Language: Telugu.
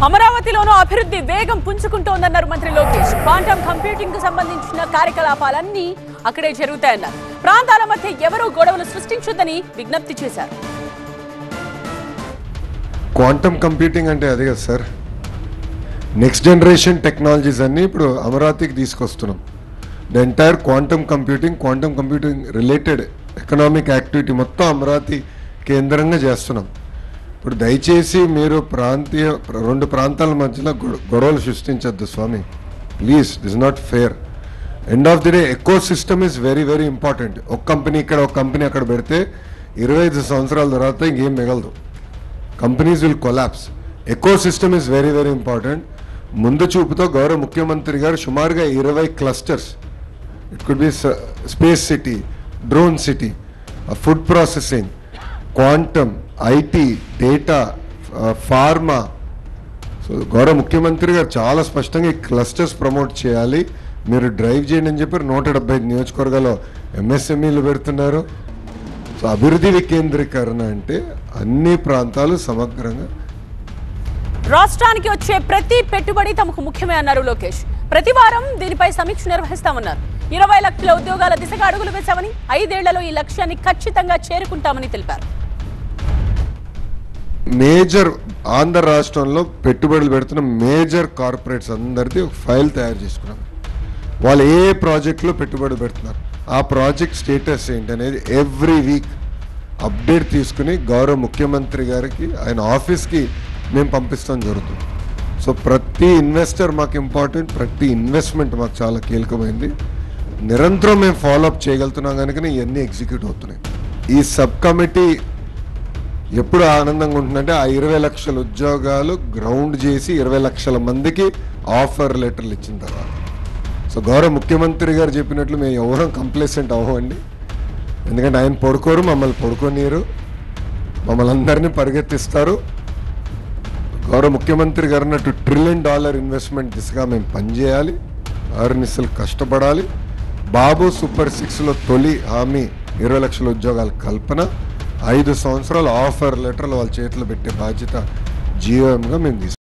అమరావతిలోనూ అభివృద్ధి వేగం పుంజుకుంటోందన్నారు మంత్రి లోకేష్. క్వాంటమ్ కంప్యూటింగ్ కు సంబంధించిన కార్యకలాపాలన్నీ అక్కడే జరుగుతాయన్నారు. ప్రాంతాల మధ్య ఎవరూ గొడవలు సృష్టించొద్దని విజ్ఞప్తి చేశారు. క్వాంటమ్ కంప్యూటింగ్ అంటే అదే కదా సార్, నెక్స్ట్ జనరేషన్ టెక్నాలజీస్ అన్నీ ఇప్పుడు అమరావతికి తీసుకొస్తున్నాం. The entire quantum computing related economic activity మొత్తం అమరావతి కేంద్రంగా చేస్తున్నాం. ఇప్పుడు దయచేసి మీరు రెండు ప్రాంతాల మధ్యలో గొడవలు సృష్టించద్దు స్వామి, please. This not fair. End of the day ecosystem is very very important. ఒక కంపెనీ ఇక్కడ ఒక కంపెనీ అక్కడ పెడితే 25 సంవత్సరాల తర్వాత ఇంకేం మిగలదు. Companies will collapse. Eco system is very very important. ముందు చూపుతో గౌరవ ముఖ్యమంత్రి గారు సుమారుగా 20 clusters, it could be space city, drone city, food processing, quantum, IT, data, pharma. So గౌరవ ముఖ్యమంత్రి గారు చాలా స్పష్టంగా ఈ క్లస్టర్స్ ప్రమోట్ చేయాలి, మీరు డ్రైవ్ చేయండి అని చెప్పి 175 నియోజకవర్గాల్లో ఎంఎస్ఎంఈలు పెడుతున్నారు. సో అభివృద్ధి వికేంద్రీకరణ అంటే అన్ని ప్రాంతాలు సమగ్రంగా. రాష్ట్రానికి వచ్చే ప్రతి పెట్టుబడి తమకు ముఖ్యమే అన్నారు లోకేష్. ప్రతి వారం దీనిపై సమీక్ష నిర్వహిస్తామన్నారు. 20 లక్షల ఉద్యోగాల దిశగా అడుగులు వేశామని, 5 ఏళ్లలో ఈ లక్ష్యాన్ని ఖచ్చితంగా చేరుకుంటామని తెలిపారు. మేజర్ ఆంధ్ర రాష్ట్రంలో పెట్టుబడులు పెడుతున్న మేజర్ కార్పొరేట్స్ అందరిది ఒక ఫైల్ తయారు చేసుకున్నాం. వాళ్ళు ఏ ప్రాజెక్టులో పెట్టుబడి పెడుతున్నారు, ఆ ప్రాజెక్ట్ స్టేటస్ ఏంటి అనేది ఎవ్రీ వీక్ అప్డేట్ తీసుకుని గౌరవ ముఖ్యమంత్రి గారికి ఆయన ఆఫీస్కి మేము పంపిస్తాం జరుగుతుంది. సో ప్రతి ఇన్వెస్టర్ మాకు ఇంపార్టెంట్, ప్రతి ఇన్వెస్ట్మెంట్ మాకు చాలా కీలకమైంది. నిరంతరం మేము ఫాలోఅప్ చేయగలుగుతున్నాం కనుక ఇవన్నీ ఎగ్జిక్యూట్ అవుతున్నాయి. ఈ సబ్ కమిటీ ఎప్పుడు ఆనందంగా ఉంటుందంటే ఆ 20 లక్షల ఉద్యోగాలు గ్రౌండ్ చేసి 20 లక్షల మందికి ఆఫర్ లెటర్లు ఇచ్చిన తర్వాత. సో గౌరవ ముఖ్యమంత్రి గారు చెప్పినట్లు మేము ఎవరం కంప్లేసెంట్ అవ్వండి, ఎందుకంటే ఆయన పడుకోరు, మమ్మల్ని పడుకోనీరు, మమ్మల్ని అందరినీ పరిగెత్తిస్తారు. గౌరవ ముఖ్యమంత్రి గారు అన్నట్టు $1 ట్రిలియన్ ఇన్వెస్ట్మెంట్ దిశగా మేము పనిచేయాలి, ఆర్నిసలు కష్టపడాలి. బాబు సూపర్ 6లో తొలి హామీ 20 లక్షల ఉద్యోగాల కల్పన, 5 సంవత్సరాలు ఆఫర్ లెటర్లు వాళ్ళ చేతిలో పెట్టే బాధ్యత జియోఎంగా మేము తీసుకుంటాం.